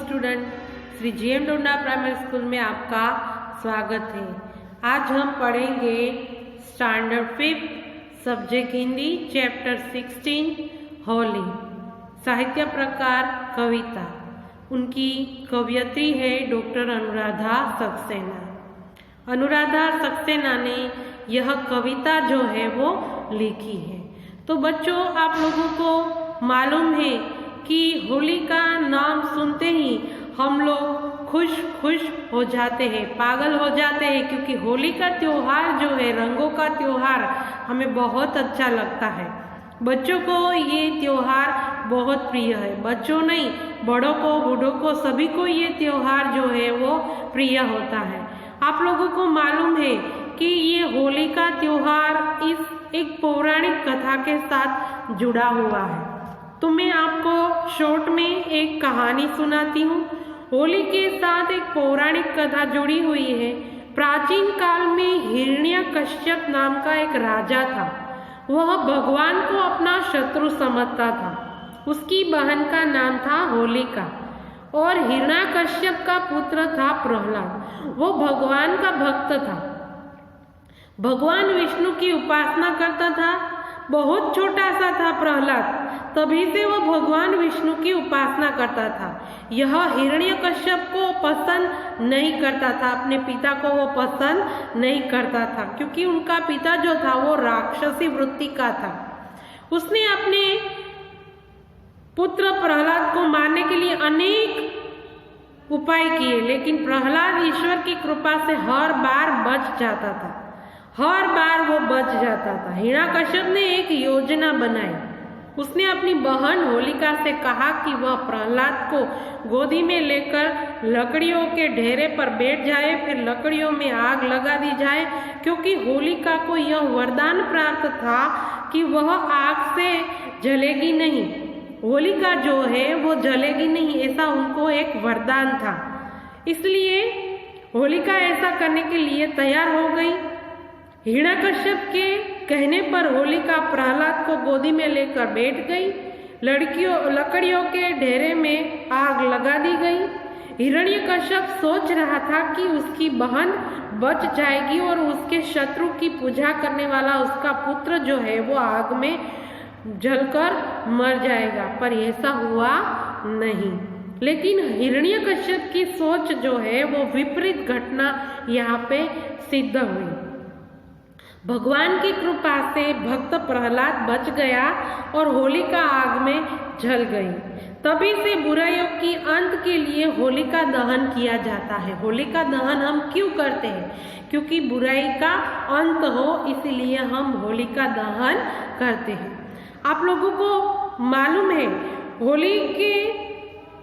Student, Shri GM Donda primary school में आपका स्वागत है। आज हम पढ़ेंगे standard 5 subject Hindi chapter 16 Holi. साहित्य प्रकार कविता। उनकी कवयित्री है डॉक्टर अनुराधा सक्सेना। अनुराधा सक्सेना ने यह कविता जो है वो लिखी है। तो बच्चों, आप लोगों को मालूम है कि होली का नाम सुनते ही हम लोग खुश हो जाते हैं, पागल हो जाते हैं, क्योंकि होली का त्योहार जो है, रंगों का त्योहार, हमें बहुत अच्छा लगता है। बच्चों को ये त्योहार बहुत प्रिय है। बच्चों नहीं, बड़ों को, बूढ़ों को, सभी को ये त्योहार जो है वो प्रिय होता है। आप लोगों को मालूम है कि ये होली का त्योहार इस एक पौराणिक कथा के साथ जुड़ा हुआ है। तो मैं आपको शॉर्ट में एक कहानी सुनाती हूँ। होली के साथ एक पौराणिक कथा जुड़ी हुई है। प्राचीन काल में हिरण्यकश्यप नाम का एक राजा था। वह भगवान को अपना शत्रु समझता था। उसकी बहन का नाम था होलिका और हिरण्यकश्यप का पुत्र था प्रहलाद। वो भगवान का भक्त था। भगवान विष्णु की उपासना करता था। बहुत छोटा सा था प्रहलाद, तभी से वह भगवान विष्णु की उपासना करता था। यह हिरण्यकश्यप को पसंद नहीं करता था, अपने पिता को वो पसंद नहीं करता था, क्योंकि उनका पिता जो था वो राक्षसी वृत्ति का था। उसने अपने पुत्र प्रहलाद को मारने के लिए अनेक उपाय किए, लेकिन प्रहलाद ईश्वर की कृपा से हर बार बच जाता था। हर बार वो बच जाता था। हिरण्यकश्यप ने एक योजना बनाई। उसने अपनी बहन होलिका से कहा कि वह प्रहलाद को गोदी में लेकर लकड़ियों के ढेरे पर बैठ जाए, फिर लकड़ियों में आग लगा दी जाए, क्योंकि होलिका को यह वरदान प्राप्त था कि वह आग से जलेगी नहीं। होलिका जो है वो जलेगी नहीं, ऐसा उनको एक वरदान था। इसलिए होलिका ऐसा करने के लिए तैयार हो गई। हिरण्यकश्यप के कहने पर होलिका प्रहलाद को गोदी में लेकर बैठ गई। लकड़ियों के ढेरे में आग लगा दी गई। हिरण्यकश्यप सोच रहा था कि उसकी बहन बच जाएगी और उसके शत्रु की पूजा करने वाला उसका पुत्र जो है वो आग में जलकर मर जाएगा, पर ऐसा हुआ नहीं। लेकिन हिरण्यकश्यप की सोच जो है वो विपरीत घटना यहाँ पे सिद्ध हुई। भगवान की कृपा से भक्त प्रहलाद बच गया और होलिका आग में जल गई। तभी से बुराइयों की अंत के लिए होलिका दहन किया जाता है। होलिका दहन हम क्यों करते हैं? क्योंकि बुराई का अंत हो, इसलिए हम होलिका दहन करते हैं। आप लोगों को मालूम है होली के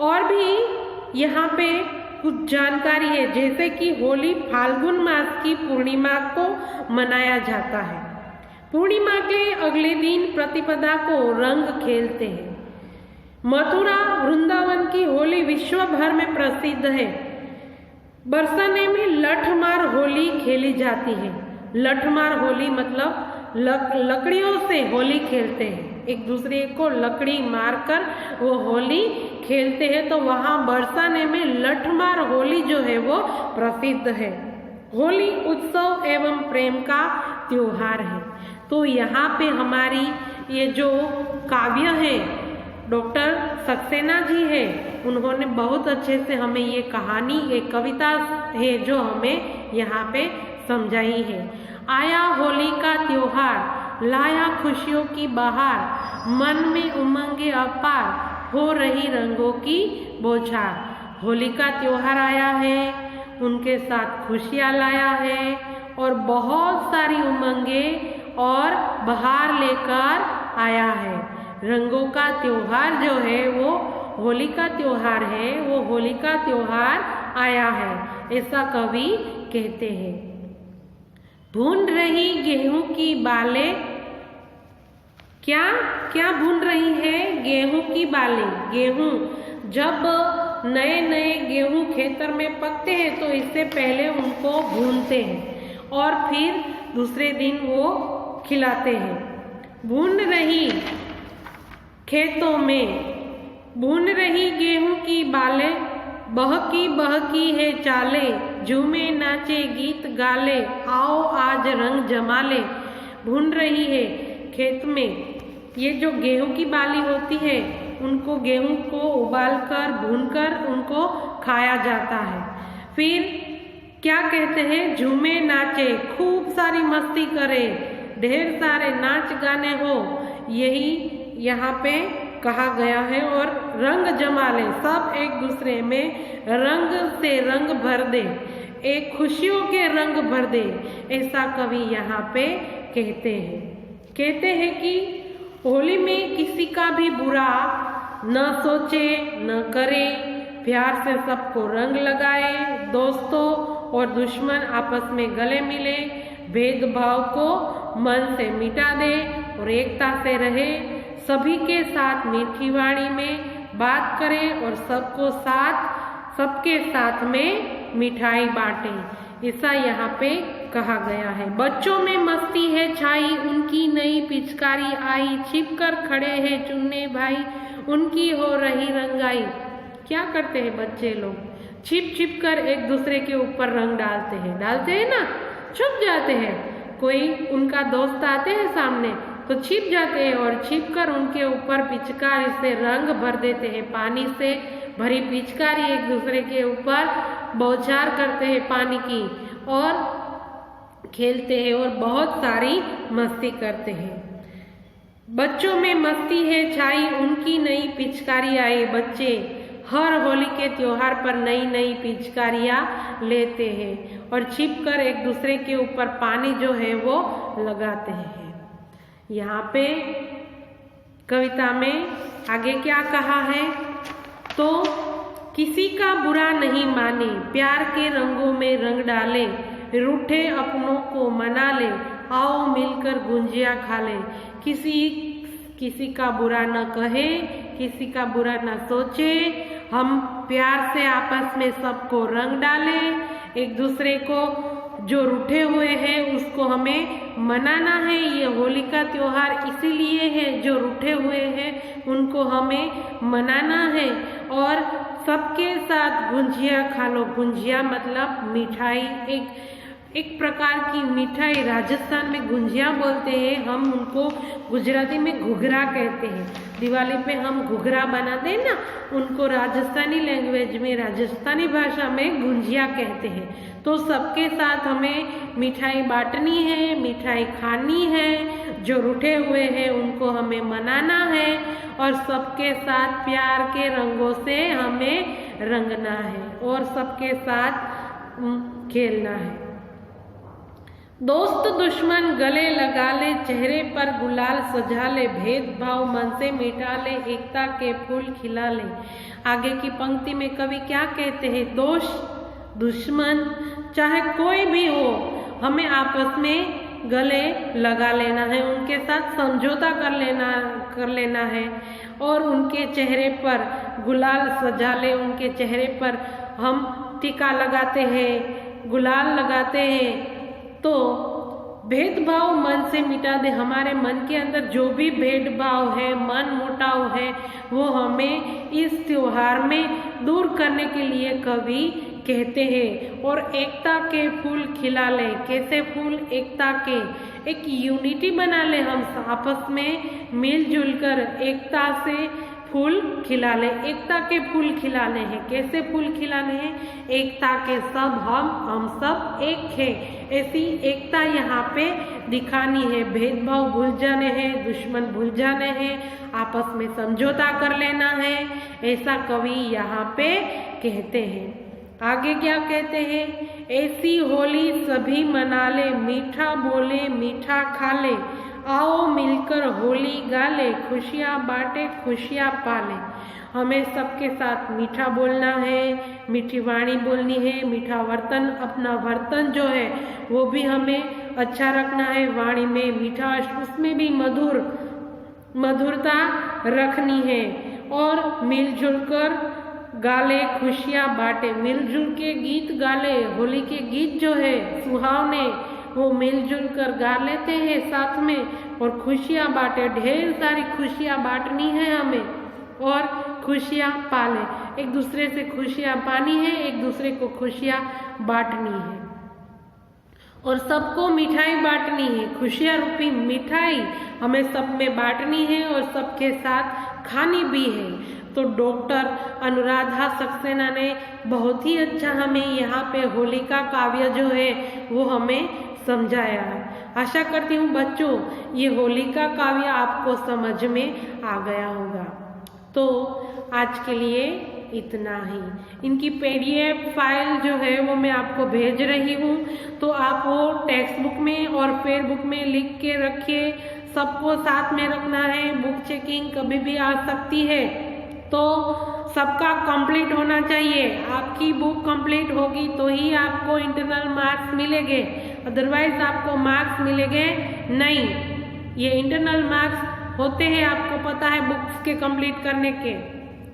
और भी यहाँ पे कुछ जानकारी है, जैसे कि होली फाल्गुन मास की पूर्णिमा को मनाया जाता है। पूर्णिमा के अगले दिन प्रतिपदा को रंग खेलते हैं। मथुरा वृंदावन की होली विश्व भर में प्रसिद्ध है। बरसाने में लठमार होली खेली जाती है। लठमार होली मतलब लकड़ियों से होली खेलते हैं, एक दूसरे को लकड़ी मारकर वो होली खेलते हैं। तो वहाँ बरसाने में लठमार होली जो है वो प्रसिद्ध है। होली उत्सव एवं प्रेम का त्योहार है। तो यहाँ पे हमारी ये जो काव्य है, डॉक्टर सक्सेना जी है, उन्होंने बहुत अच्छे से हमें ये कहानी, एक कविता है जो हमें यहाँ पे समझाई है। आया होली का त्योहार, लाया खुशियों की बहार, मन में उमंगे अपार, हो रही रंगों की बौछार। होली का त्योहार आया है, उनके साथ खुशियाँ लाया है और बहुत सारी उमंगे और बहार लेकर आया है। रंगों का त्योहार जो है वो होली का त्योहार है, वो होली का त्योहार आया है, ऐसा कवि कहते हैं। भून रही गेहूं की बालें, क्या भून रही है गेहूं की बालें। गेहूं जब नए नए गेहूं खेतर में पकते हैं तो इससे पहले उनको भूनते हैं और फिर दूसरे दिन वो खिलाते हैं। भून रही खेतों में, भून रही गेहूं की बालें, बहकी है चाले, झूमे नाचे गीत गाले, आओ आज रंग जमा ले। भून रही है खेत में, ये जो गेहूं की बाली होती है उनको गेहूं को उबालकर भूनकर उनको खाया जाता है। फिर क्या कहते हैं, झूमे नाचे, खूब सारी मस्ती करे, ढेर सारे नाच गाने हो, यही यहाँ पे कहा गया है। और रंग जमा ले, सब एक दूसरे में रंग से रंग भर दे, एक खुशियों के रंग भर दे, ऐसा कवि यहाँ पे कहते हैं कि होली में किसी का भी बुरा न सोचे न करे, प्यार से सबको रंग लगाए, दोस्तों और दुश्मन आपस में गले मिले, भेदभाव को मन से मिटा दे और एकता से रहे, सभी के साथ मीठी वाणी में बात करें और सबके साथ में मिठाई बांटे, ऐसा यहाँ पे कहा गया है। बच्चों में मस्ती है छाई, उनकी नई पिचकारी आई, छिपकर खड़े हैं चुन्ने भाई, उनकी हो रही रंगाई। क्या करते हैं बच्चे लोग, छिप कर एक दूसरे के ऊपर रंग डालते हैं ना, छुप जाते हैं। कोई उनका दोस्त आते हैं सामने तो छिप जाते हैं और छिप कर उनके ऊपर पिचकारी से रंग भर देते हैं, पानी से भरी पिचकारी एक दूसरे के ऊपर बौछार करते हैं पानी की और खेलते हैं और बहुत सारी मस्ती करते हैं। बच्चों में मस्ती है छाई, उनकी नई पिचकारी आई, बच्चे हर होली के त्योहार पर नई पिचकारियाँ लेते हैं और छिपकर एक दूसरे के ऊपर पानी जो है वो लगाते हैं। यहाँ पे कविता में आगे क्या कहा है, तो किसी का बुरा नहीं माने, प्यार के रंगों में रंग डाले, रूठे अपनों को मना ले, आओ मिलकर गुंजिया खा ले। किसी का बुरा न कहे, किसी का बुरा न सोचे, हम प्यार से आपस में सबको रंग डाले, एक दूसरे को जो रूठे हुए हैं उसको हमें मनाना है। ये होली का त्योहार इसीलिए है, जो रूठे हुए हैं उनको हमें मनाना है और सबके साथ गुंजिया खा लो। गुंजिया मतलब मिठाई, एक प्रकार की मिठाई, राजस्थान में गुंजिया बोलते हैं, हम उनको गुजराती में घुघरा कहते हैं। दिवाली पे हम घुघरा बनाते हैं ना, उनको राजस्थानी लैंग्वेज में, राजस्थानी भाषा में गुंजिया कहते हैं। तो सबके साथ हमें मिठाई बांटनी है, मिठाई खानी है, जो रूठे हुए हैं उनको हमें मनाना है और सबके साथ प्यार के रंगों से हमें रंगना है और सबके साथ खेलना है। दोस्त दुश्मन गले लगा ले, चेहरे पर गुलाल सजा ले, भेदभाव मन से मिटा ले, एकता के फूल खिला ले। आगे की पंक्ति में कवि क्या कहते हैं, दोस्त दुश्मन चाहे कोई भी हो, हमें आपस में गले लगा लेना है, उनके साथ समझौता कर लेना है और उनके चेहरे पर गुलाल सजा ले। उनके चेहरे पर हम टीका लगाते हैं, गुलाल लगाते हैं, तो भेदभाव मन से मिटा दे। हमारे मन के अंदर जो भी भेदभाव है, मन मुटाव है, वो हमें इस त्योहार में दूर करने के लिए कवि कहते हैं। और एकता के फूल खिला ले। कैसे फूल? एकता के, एक यूनिटी बना ले, हम आपस में मिलजुल कर एकता से फूल खिला ले। एकता के फूल खिलाने हैं। कैसे फूल खिलाने हैं? एकता के, सब हम सब एक हैं, ऐसी एकता यहाँ पे दिखानी है। भेदभाव भूल जाने हैं, दुश्मन भूल जाने हैं, आपस में समझौता कर लेना है, ऐसा कवि यहाँ पे कहते हैं। आगे क्या कहते हैं? ऐसी होली सभी मना ले, मीठा बोले मीठा खा ले, आओ मिलकर होली गा ले, खुशियाँ बांटे खुशियाँ पाले। हमें सबके साथ मीठा बोलना है, मीठी वाणी बोलनी है, मीठा वर्तन, अपना वर्तन जो है वो भी हमें अच्छा रखना है। वाणी में मिठास, उसमें भी मधुरता रखनी है और मिलजुल कर गाले, खुशियाँ बांटे। मिलजुल के गीत गाले, होली के गीत जो है सुहावने, वो मिलजुल कर गा लेते हैं साथ में और खुशियाँ बांटे। ढेर सारी खुशियाँ बांटनी है हमें, और खुशियाँ पालें। एक दूसरे से खुशियाँ पानी है, एक दूसरे को खुशियाँ बांटनी है और सबको मिठाई बांटनी है। खुशियाँ रूपी मिठाई हमें सब में बांटनी है और सबके साथ खानी भी है। तो डॉक्टर अनुराधा सक्सेना ने बहुत ही अच्छा हमें यहाँ पे होलिका काव्य जो है वो हमें समझाया है। आशा करती हूँ बच्चों ये होलिका काव्य आपको समझ में आ गया होगा। तो आज के लिए इतना ही। इनकी PDF फाइल जो है वो मैं आपको भेज रही हूँ, तो आप वो टेक्स्ट बुक में और फेयर बुक में लिख के रखिए। सबको साथ में रखना है, बुक चेकिंग कभी भी आ सकती है, तो सबका कंप्लीट होना चाहिए। आपकी बुक कंप्लीट होगी तो ही आपको इंटरनल मार्क्स मिलेंगे, अदरवाइज आपको मार्क्स मिलेंगे नहीं। ये इंटरनल मार्क्स होते हैं, आपको पता है, बुक्स के कंप्लीट करने के।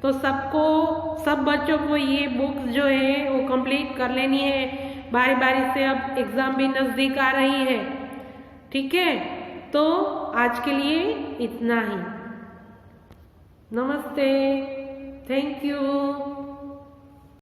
तो सब बच्चों को ये बुक्स जो है वो कंप्लीट कर लेनी है बारी बारी से। अब एग्जाम भी नजदीक आ रही है, ठीक है। तो आज के लिए इतना ही। नमस्ते, थैंक यू।